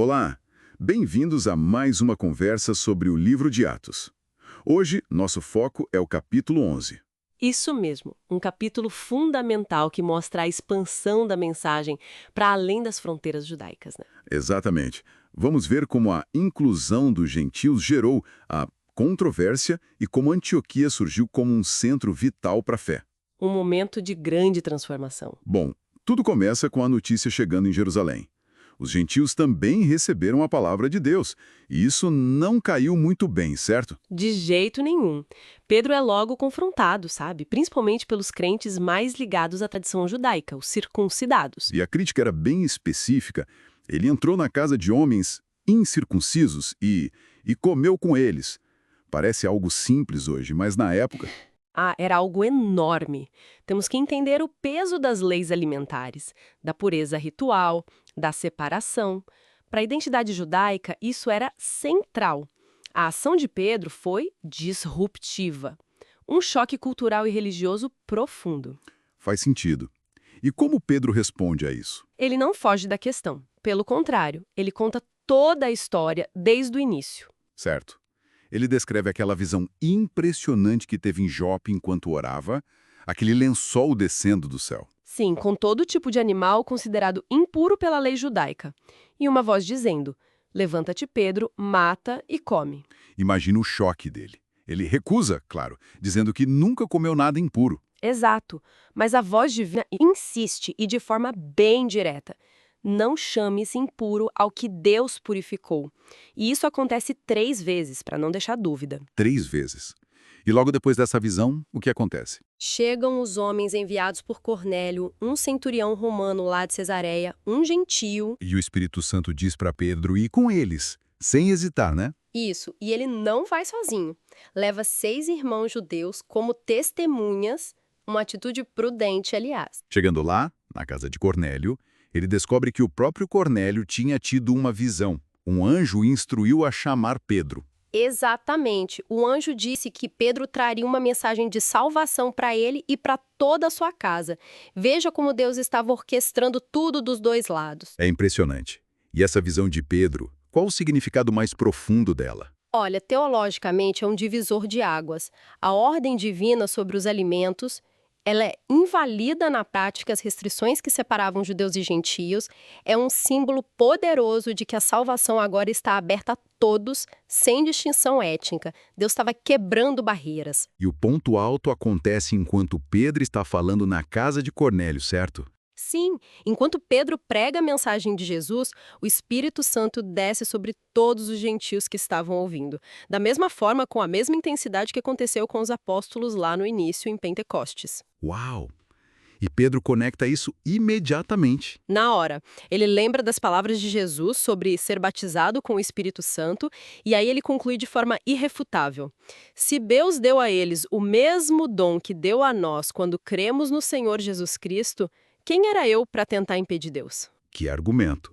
Olá, bem-vindos a mais uma conversa sobre o livro de Atos. Hoje, nosso foco é o capítulo 11. Isso mesmo, um capítulo fundamental que mostra a expansão da mensagem para além das fronteiras judaicas, né? Exatamente. Vamos ver como a inclusão dos gentios gerou a controvérsia e como Antioquia surgiu como um centro vital para a fé. Um momento de grande transformação. Bom, tudo começa com a notícia chegando em Jerusalém. Os gentios também receberam a palavra de Deus, e isso não caiu muito bem, certo? De jeito nenhum. Pedro é logo confrontado, sabe? Principalmente pelos crentes mais ligados à tradição judaica, os circuncidados. E a crítica era bem específica. Ele entrou na casa de homens incircuncisos e comeu com eles. Parece algo simples hoje, mas na época... Ah, era algo enorme. Temos que entender o peso das leis alimentares, da pureza ritual, da separação. Para a identidade judaica, isso era central. A ação de Pedro foi disruptiva. Um choque cultural e religioso profundo. Faz sentido. E como Pedro responde a isso? Ele não foge da questão. Pelo contrário, ele conta toda a história desde o início. Certo. Ele descreve aquela visão impressionante que teve em Jope enquanto orava, aquele lençol descendo do céu. Sim, com todo tipo de animal considerado impuro pela lei judaica. E uma voz dizendo: levanta-te, Pedro, mata e come. Imagina o choque dele. Ele recusa, claro, dizendo que nunca comeu nada impuro. Exato, mas a voz divina insiste e de forma bem direta. Não chame-se impuro ao que Deus purificou. E isso acontece 3 vezes, para não deixar dúvida. 3 vezes. E logo depois dessa visão, o que acontece? Chegam os homens enviados por Cornélio, um centurião romano lá de Cesareia, um gentio. E o Espírito Santo diz para Pedro ir com eles, sem hesitar, né? Isso, e ele não vai sozinho. Leva 6 irmãos judeus como testemunhas, uma atitude prudente, aliás. Chegando lá, na casa de Cornélio, ele descobre que o próprio Cornélio tinha tido uma visão. Um anjo o instruiu a chamar Pedro. Exatamente. O anjo disse que Pedro traria uma mensagem de salvação para ele e para toda a sua casa. Veja como Deus estava orquestrando tudo dos dois lados. É impressionante. E essa visão de Pedro, qual o significado mais profundo dela? Olha, teologicamente é um divisor de águas. A ordem divina sobre os alimentos, ela é invalida na prática as restrições que separavam judeus e gentios, é um símbolo poderoso de que a salvação agora está aberta a todos, sem distinção étnica. Deus estava quebrando barreiras. E o ponto alto acontece enquanto Pedro está falando na casa de Cornélio, certo? Sim, enquanto Pedro prega a mensagem de Jesus, o Espírito Santo desce sobre todos os gentios que estavam ouvindo. Da mesma forma, com a mesma intensidade que aconteceu com os apóstolos lá no início, em Pentecostes. Uau! E Pedro conecta isso imediatamente. Na hora, ele lembra das palavras de Jesus sobre ser batizado com o Espírito Santo, e aí ele conclui de forma irrefutável. Se Deus deu a eles o mesmo dom que deu a nós quando cremos no Senhor Jesus Cristo, quem era eu para tentar impedir Deus? Que argumento!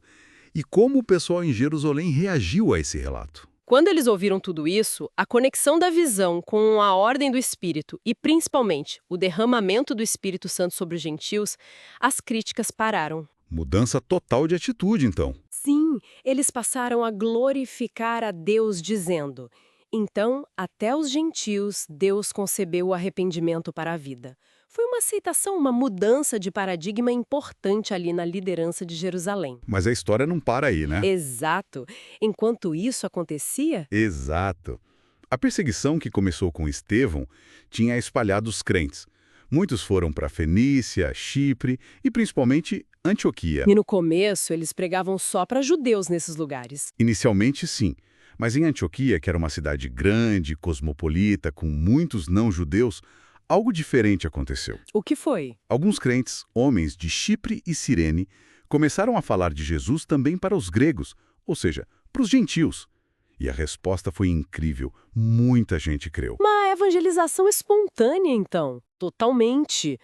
E como o pessoal em Jerusalém reagiu a esse relato? Quando eles ouviram tudo isso, a conexão da visão com a ordem do Espírito e, principalmente, o derramamento do Espírito Santo sobre os gentios, as críticas pararam. Mudança total de atitude, então. Sim, eles passaram a glorificar a Deus dizendo: então, até os gentios, Deus concebeu o arrependimento para a vida. Foi uma aceitação, uma mudança de paradigma importante ali na liderança de Jerusalém. Mas a história não para aí, né? Exato. Enquanto isso acontecia, Exato. A perseguição que começou com Estevão tinha espalhado os crentes. Muitos foram para Fenícia, Chipre e principalmente Antioquia. e no começo eles pregavam só para judeus nesses lugares. Inicialmente, sim. Mas em Antioquia, que era uma cidade grande, cosmopolita, com muitos não-judeus, algo diferente aconteceu. O que foi? Alguns crentes, homens de Chipre e Cirene, começaram a falar de Jesus também para os gregos, ou seja, para os gentios. E a resposta foi incrível. Muita gente creu. Uma evangelização espontânea, então. Totalmente.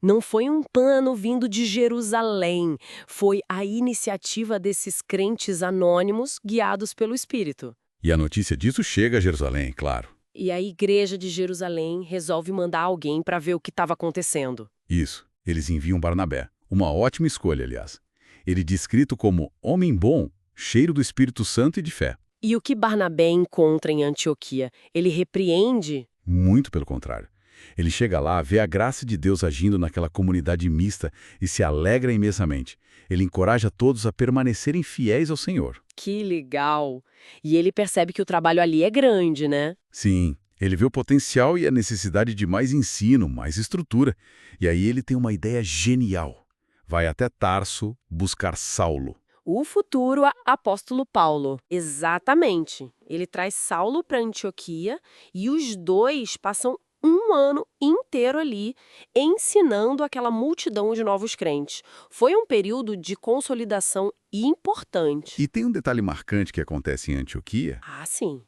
Não foi um plano vindo de Jerusalém. Foi a iniciativa desses crentes anônimos guiados pelo Espírito. E a notícia disso chega a Jerusalém, claro. E a igreja de Jerusalém resolve mandar alguém para ver o que estava acontecendo. Isso, eles enviam Barnabé. Uma ótima escolha, aliás. Ele descrito como homem bom, cheiro do Espírito Santo e de fé. E o que Barnabé encontra em Antioquia? Ele repreende? Muito pelo contrário. Ele chega lá, vê a graça de Deus agindo naquela comunidade mista e se alegra imensamente. Ele encoraja todos a permanecerem fiéis ao Senhor. Que legal! E ele percebe que o trabalho ali é grande, né? Sim, ele vê o potencial e a necessidade de mais ensino, mais estrutura. E aí ele tem uma ideia genial. Vai até Tarso buscar Saulo. O futuro apóstolo Paulo. Exatamente. Ele traz Saulo para Antioquia e os dois passam um ano inteiro ali ensinando aquela multidão de novos crentes. Foi um período de consolidação importante. E tem um detalhe marcante que acontece em Antioquia. Ah, sim.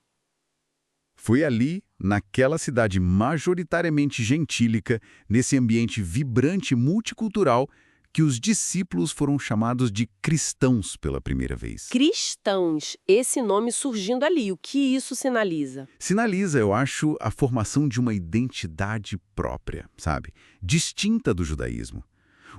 Foi ali, naquela cidade majoritariamente gentílica, nesse ambiente vibrante e multicultural, que os discípulos foram chamados de cristãos pela primeira vez. Cristãos, esse nome surgindo ali, o que isso sinaliza? Sinaliza, eu acho, a formação de uma identidade própria, sabe? Distinta do judaísmo.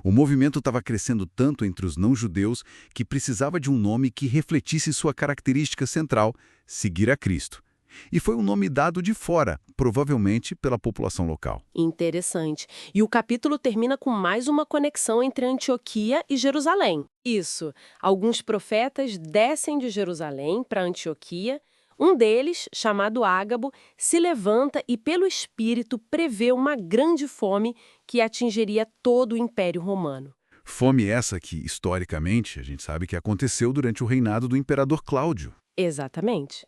O movimento estava crescendo tanto entre os não-judeus que precisava de um nome que refletisse sua característica central, seguir a Cristo. E foi um nome dado de fora, provavelmente pela população local. Interessante. E o capítulo termina com mais uma conexão entre Antioquia e Jerusalém. Isso. Alguns profetas descem de Jerusalém para Antioquia. Um deles, chamado Ágabo, se levanta e, pelo Espírito, prevê uma grande fome que atingiria todo o Império Romano. Fome essa que, historicamente, a gente sabe que aconteceu durante o reinado do imperador Cláudio. Exatamente.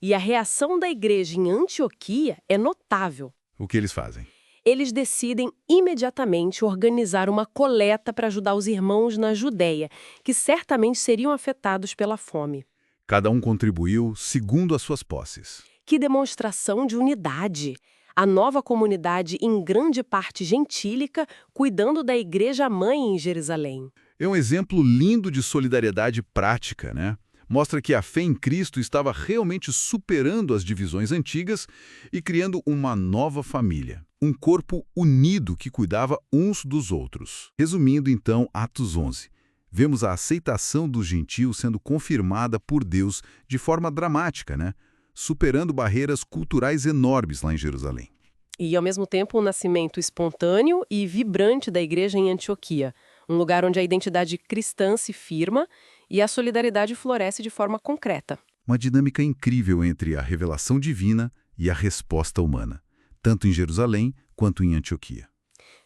E a reação da igreja em Antioquia é notável. O que eles fazem? Eles decidem imediatamente organizar uma coleta para ajudar os irmãos na Judéia, que certamente seriam afetados pela fome. Cada um contribuiu segundo as suas posses. Que demonstração de unidade! A nova comunidade, em grande parte gentílica, cuidando da igreja-mãe em Jerusalém. É um exemplo lindo de solidariedade prática, né? Mostra que a fé em Cristo estava realmente superando as divisões antigas e criando uma nova família, um corpo unido que cuidava uns dos outros. Resumindo, então, Atos 11. Vemos a aceitação dos gentios sendo confirmada por Deus de forma dramática, né? Superando barreiras culturais enormes lá em Jerusalém. E, ao mesmo tempo, o nascimento espontâneo e vibrante da igreja em Antioquia, um lugar onde a identidade cristã se firma e a solidariedade floresce de forma concreta. Uma dinâmica incrível entre a revelação divina e a resposta humana, tanto em Jerusalém quanto em Antioquia.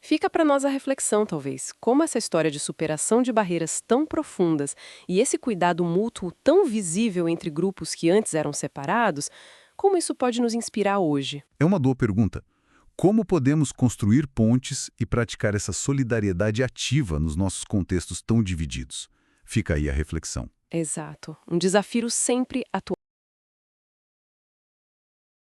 Fica para nós a reflexão, talvez, como essa história de superação de barreiras tão profundas e esse cuidado mútuo tão visível entre grupos que antes eram separados, como isso pode nos inspirar hoje? É uma boa pergunta. Como podemos construir pontes e praticar essa solidariedade ativa nos nossos contextos tão divididos? Fica aí a reflexão. Exato. Um desafio sempre atual.